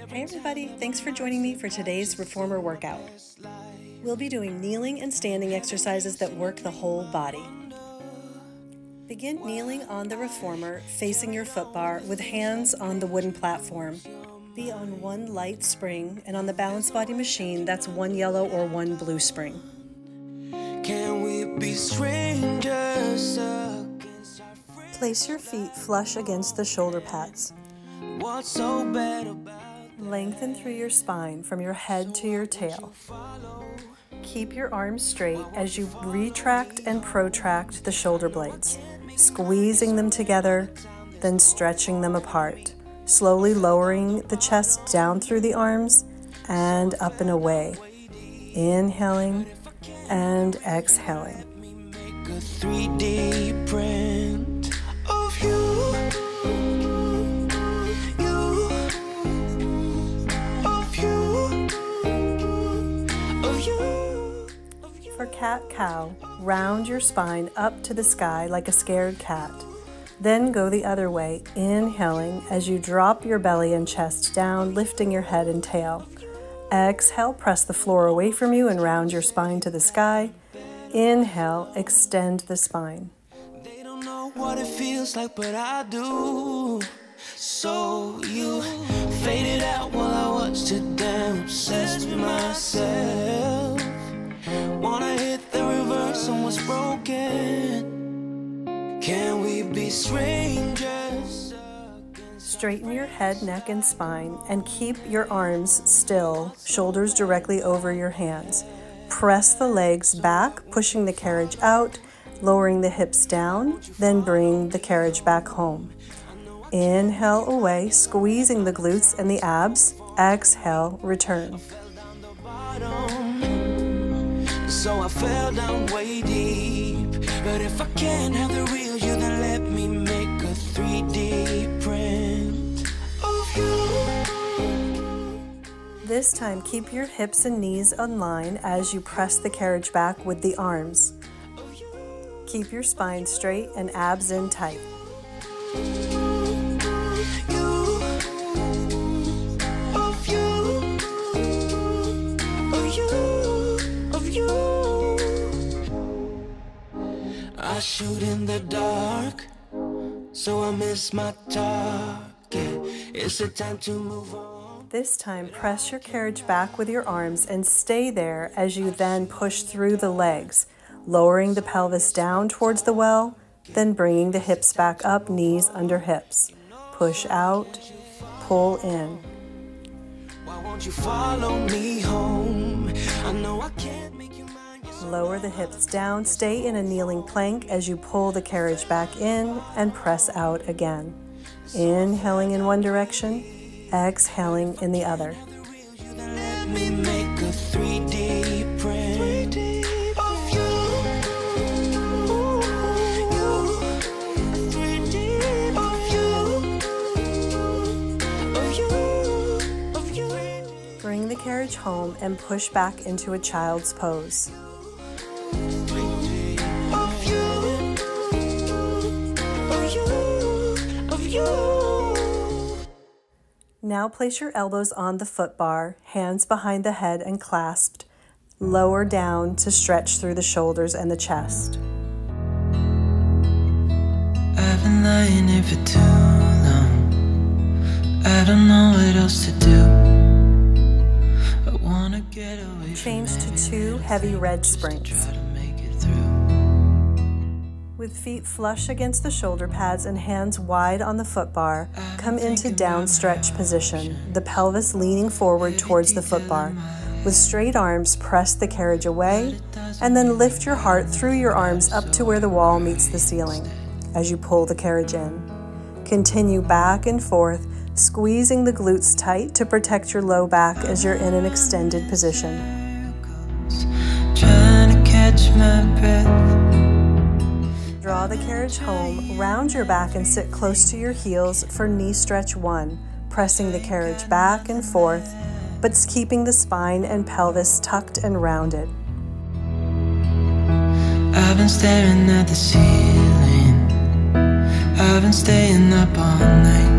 Hey everybody, thanks for joining me for today's reformer workout. We'll be doing kneeling and standing exercises that work the whole body. Begin kneeling on the reformer, facing your foot bar with hands on the wooden platform. Be on one light spring, and on the balance body machine, that's one yellow or one blue spring. Can we be strangers? Place your feet flush against the shoulder pads. What's so bad about Lengthen through your spine from your head to your tail. Keep your arms straight as you retract and protract the shoulder blades, squeezing them together, then stretching them apart, slowly lowering the chest down through the arms and up and away, inhaling and exhaling. make a 3D print of you? For cat-cow, round your spine up to the sky like a scared cat. Then go the other way, inhaling as you drop your belly and chest down, lifting your head and tail. Exhale, press the floor away from you and round your spine to the sky. Inhale, extend the spine. They don't know what it feels like, but I do. So you faded out while I watched it down, obsessed with myself. Wanna hit the reverse on what's broken. Can we be strangers? Straighten your head, neck, and spine, and keep your arms still, shoulders directly over your hands. Press the legs back, pushing the carriage out, lowering the hips down, then bring the carriage back home. Inhale away, squeezing the glutes and the abs. Exhale, return. So I fell down way deep. But if I can't have the real you, then let me make a 3D print of you. This time, keep your hips and knees in line as you press the carriage back with the arms. Keep your spine straight and abs in tight. I shoot in the dark, so I miss my target. It's a time to move on. This time, press your carriage back with your arms and stay there as you then push through the legs, lowering the pelvis down towards the well, then bringing the hips back up, knees under hips. Push out, pull in. Why won't you follow me home? I know I can't make you mine. Lower the hips down, stay in a kneeling plank as you pull the carriage back in and press out again. Inhaling in one direction, exhaling in the other. Let me make a 3D print of you. 3D of you. Bring the carriage home and push back into a child's pose. Now place your elbows on the foot bar, hands behind the head and clasped, lower down to stretch through the shoulders and the chest. I've been lying here for too long. I don't know what else to do. I wanna get away. Change to 2 heavy red springs. With feet flush against the shoulder pads and hands wide on the foot bar, come into down stretch position, the pelvis leaning forward towards the foot bar. With straight arms, press the carriage away, and then lift your heart through your arms up to where the wall meets the ceiling as you pull the carriage in. Continue back and forth, squeezing the glutes tight to protect your low back as you're in an extended position. Trying to catch my breath. Draw the carriage home, round your back and sit close to your heels for knee stretch 1, pressing the carriage back and forth, but keeping the spine and pelvis tucked and rounded. I've been staring at the ceiling. I've been staying up all night.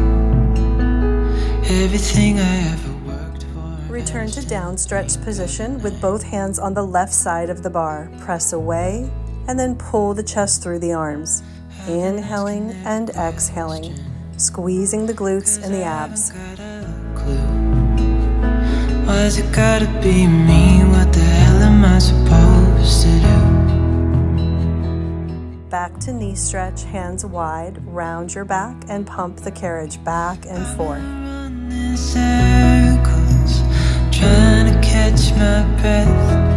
everything I ever worked for. Return to down stretch position with both hands on the left side of the bar. Press away and then pull the chest through the arms. Inhaling and exhaling, squeezing the glutes and the abs. Why's it gotta be me? What the hell am I supposed to do? Back to knee stretch, hands wide, round your back and pump the carriage back and forth. Running circles, trying to catch my breath.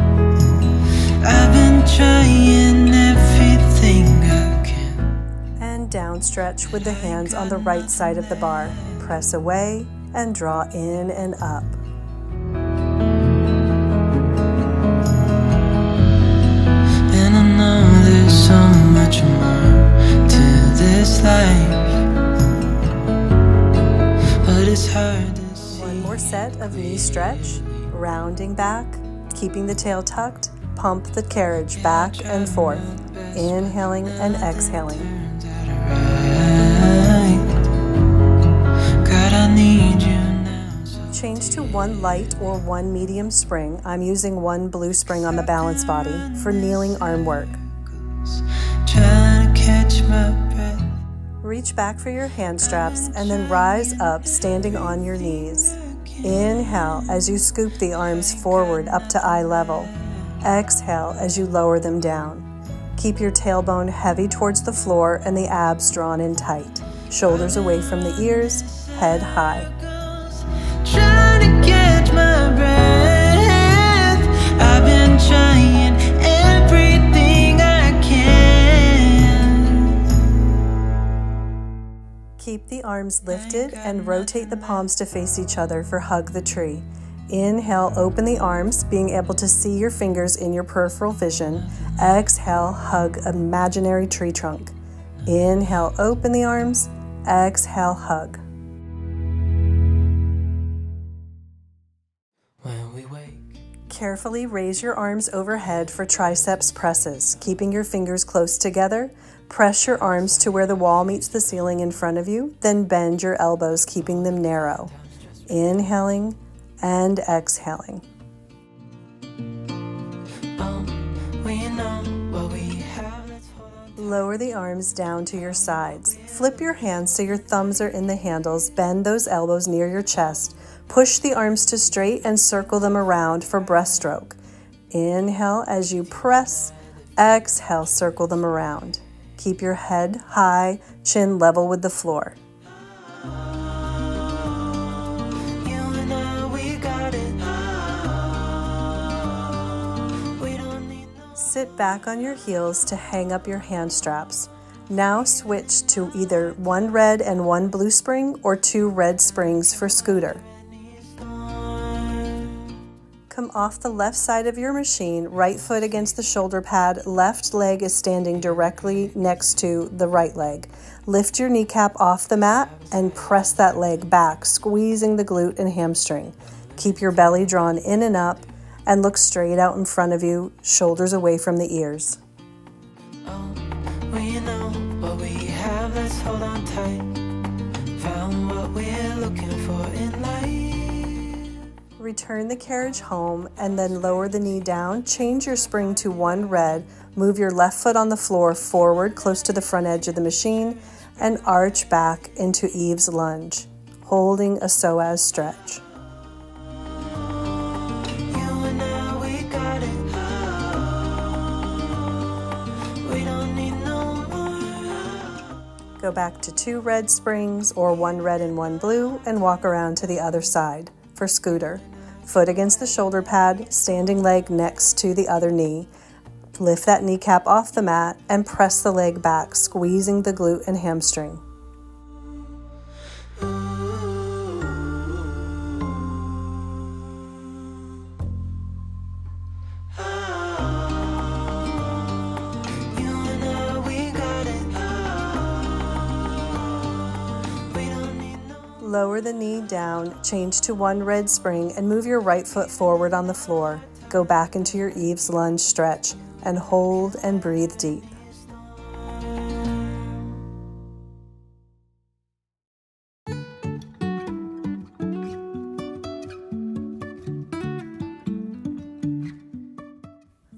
I've been trying everything I can. And down stretch with the hands on the right side of the bar. Press away and draw in and up. And I know there's so much more to this life, but it's hard to see. One more set of knee stretch, rounding back, keeping the tail tucked, pump the carriage back and forth, inhaling and exhaling. God, I need you now. Change to one light or one medium spring. I'm using one blue spring on the balance body for kneeling arm work. Trying to catch my breath. Reach back for your hand straps and then rise up standing on your knees. Inhale as you scoop the arms forward up to eye level. Exhale as you lower them down. Keep your tailbone heavy towards the floor and the abs drawn in tight. Shoulders away from the ears, head high. Trying to catch my breath. I've been trying everything I can. Keep the arms lifted and rotate the palms to face each other for hug the tree. Inhale, open the arms, being able to see your fingers in your peripheral vision. Exhale, hug imaginary tree trunk. Inhale, open the arms. Exhale, hug. When we wake. Carefully raise your arms overhead for triceps presses, keeping your fingers close together. Press your arms to where the wall meets the ceiling in front of you, then bend your elbows, keeping them narrow. Inhaling and exhaling. Lower the arms down to your sides. Flip your hands so your thumbs are in the handles. Bend those elbows near your chest. Push the arms to straight and circle them around for breaststroke. Inhale as you press. Exhale, circle them around. Keep your head high, chin level with the floor. Sit back on your heels to hang up your hand straps. Now switch to either one red and one blue spring or two red springs for scooter. Come off the left side of your machine, right foot against the shoulder pad, left leg is standing directly next to the right leg. Lift your kneecap off the mat and press that leg back, squeezing the glute and hamstring. Keep your belly drawn in and up and look straight out in front of you, shoulders away from the ears. Oh, well, you know what we have, let's hold on tight. Found what we're looking for in life. Return the carriage home and then lower the knee down. Change your spring to one red. Move your left foot on the floor forward close to the front edge of the machine and arch back into Eve's lunge, holding a psoas stretch. Go back to two red springs or one red and one blue and walk around to the other side for scooter. Foot against the shoulder pad, standing leg next to the other knee. Lift that kneecap off the mat and press the leg back, squeezing the glute and hamstring. Lower the knee down, change to one red spring, and move your right foot forward on the floor. Go back into your Eve's lunge stretch and hold and breathe deep.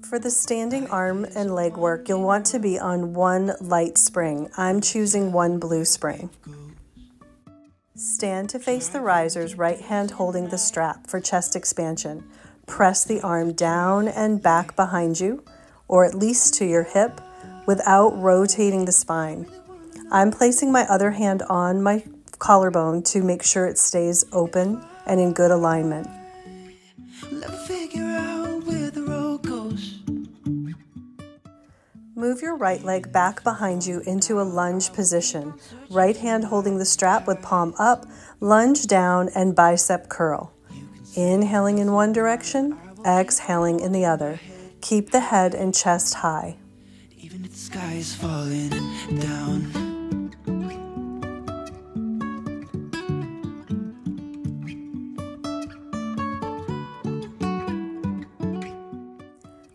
For the standing arm and leg work, you'll want to be on one light spring. I'm choosing one blue spring. Stand to face the risers, right hand holding the strap for chest expansion. Press the arm down and back behind you, or at least to your hip, without rotating the spine. I'm placing my other hand on my collarbone to make sure it stays open and in good alignment. Move your right leg back behind you into a lunge position. Right hand holding the strap with palm up, lunge down and bicep curl. Inhaling in one direction, exhaling in the other. Keep the head and chest high. Even if the sky is falling down.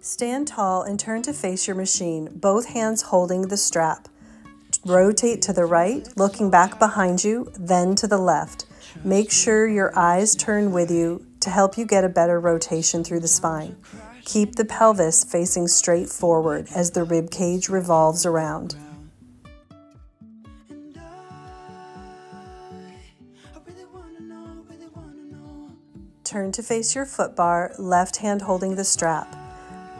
Stand tall and turn to face your machine, both hands holding the strap. Rotate to the right, looking back behind you, then to the left. Make sure your eyes turn with you to help you get a better rotation through the spine. Keep the pelvis facing straight forward as the rib cage revolves around. Turn to face your foot bar, left hand holding the strap.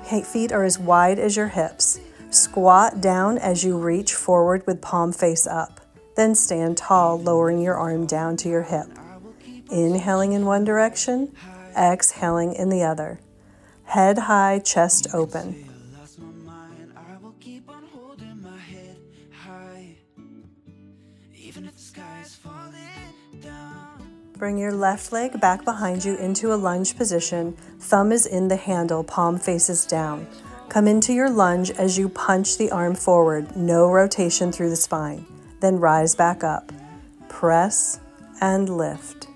Feet are as wide as your hips. Squat down as you reach forward with palm face up. Then stand tall, lowering your arm down to your hip. Inhaling in one direction, exhaling in the other. Head high, chest open. Bring your left leg back behind you into a lunge position. Thumb is in the handle, palm faces down. Come into your lunge as you punch the arm forward, no rotation through the spine. Then rise back up. Press and lift.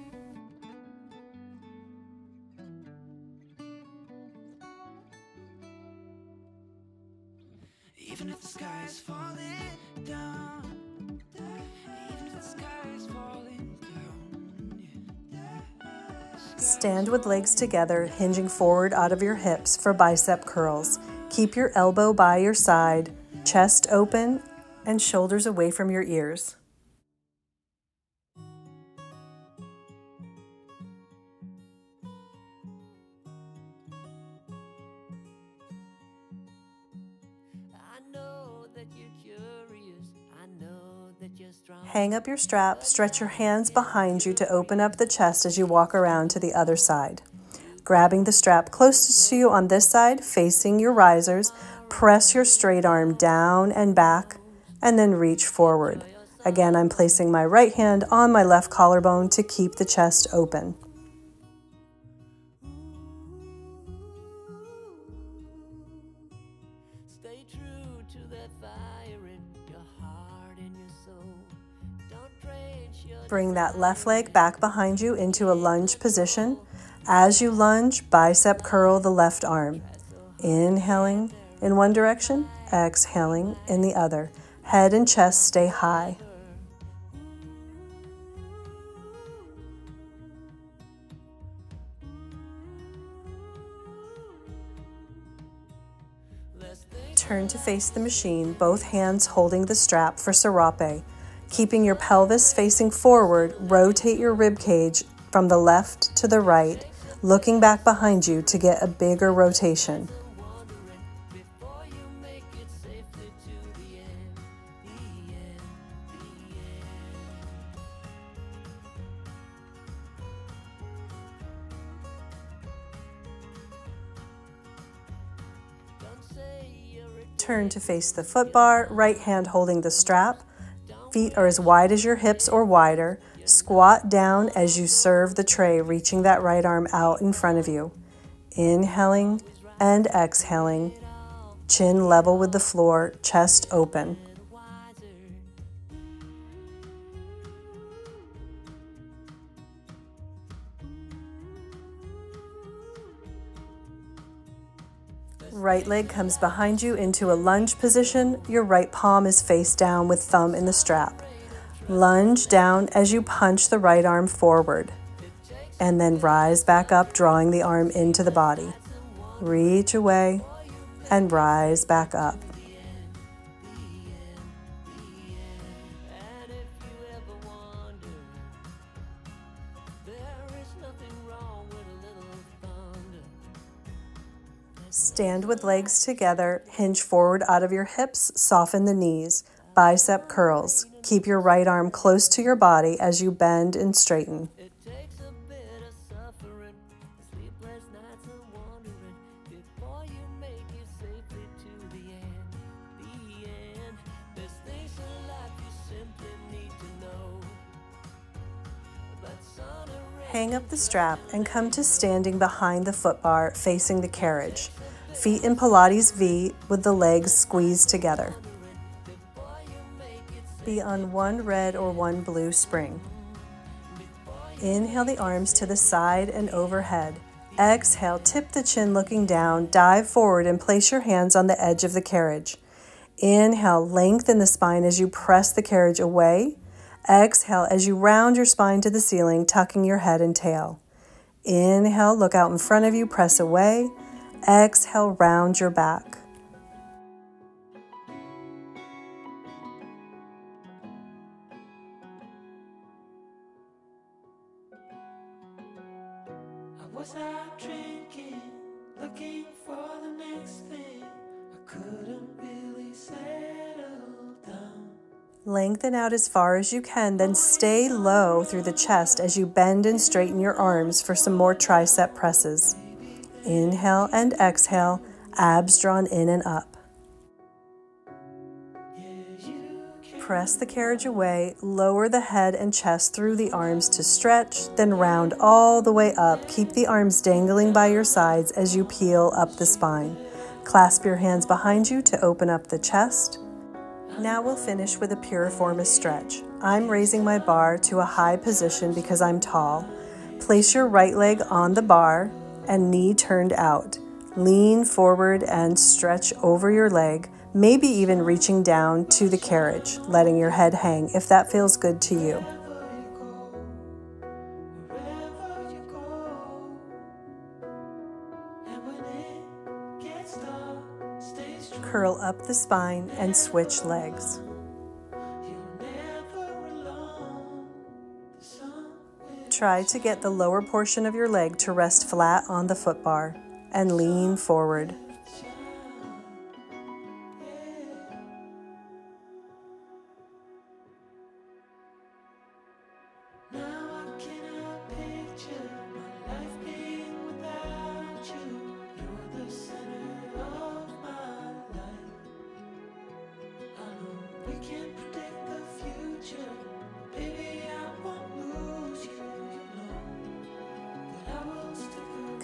Even if the sky is falling down. Even if the sky is falling down. Stand with legs together, hinging forward out of your hips for bicep curls. Keep your elbow by your side, chest open, and shoulders away from your ears. Hang up your strap, stretch your hands behind you to open up the chest as you walk around to the other side. Grabbing the strap closest to you on this side, facing your risers, press your straight arm down and back, and then reach forward. Again, I'm placing my right hand on my left collarbone to keep the chest open. Stay true to that fire in your heart and your soul. Don't drench your Bring that left leg back behind you into a lunge position. As you lunge, bicep curl the left arm. Inhaling in one direction, exhaling in the other. Head and chest stay high. Turn to face the machine, both hands holding the strap for serape. Keeping your pelvis facing forward, rotate your rib cage from the left to the right, looking back behind you to get a bigger rotation. Turn to face the foot bar, right hand holding the strap. Feet are as wide as your hips or wider. Squat down as you serve the tray, reaching that right arm out in front of you. Inhaling and exhaling. Chin level with the floor, chest open. Right leg comes behind you into a lunge position. Your right palm is face down with thumb in the strap. Lunge down as you punch the right arm forward. And then rise back up, drawing the arm into the body. Reach away and rise back up. Stand with legs together, hinge forward out of your hips, soften the knees, bicep curls. Keep your right arm close to your body as you bend and straighten. Hang up the strap and come to standing behind the foot bar facing the carriage. Feet in Pilates V with the legs squeezed together. Be on one red or one blue spring. Inhale the arms to the side and overhead. Exhale, tip the chin looking down, dive forward and place your hands on the edge of the carriage. Inhale, lengthen the spine as you press the carriage away. Exhale as you round your spine to the ceiling, tucking your head and tail. Inhale, look out in front of you, press away. Exhale, round your back. I was out drinking, looking for the next thing. I couldn't really settle down. Lengthen out as far as you can, then stay low through the chest as you bend and straighten your arms for some more tricep presses. Inhale and exhale, abs drawn in and up. Press the carriage away, lower the head and chest through the arms to stretch, then round all the way up. Keep the arms dangling by your sides as you peel up the spine. Clasp your hands behind you to open up the chest. Now we'll finish with a piriformis stretch. I'm raising my bar to a high position because I'm tall. Place your right leg on the bar and knee turned out. Lean forward and stretch over your leg, maybe even reaching down to the carriage, letting your head hang if that feels good to you. Curl up the spine and switch legs. Try to get the lower portion of your leg to rest flat on the foot bar and lean forward.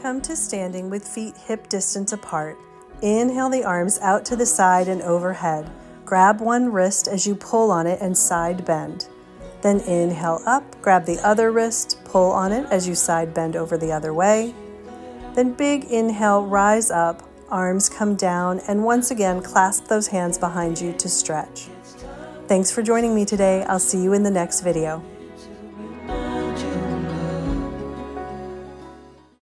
Come to standing with feet hip distance apart. Inhale the arms out to the side and overhead. Grab one wrist as you pull on it and side bend. Then inhale up, grab the other wrist, pull on it as you side bend over the other way. Then big inhale, rise up, arms come down, and once again clasp those hands behind you to stretch. Thanks for joining me today. I'll see you in the next video.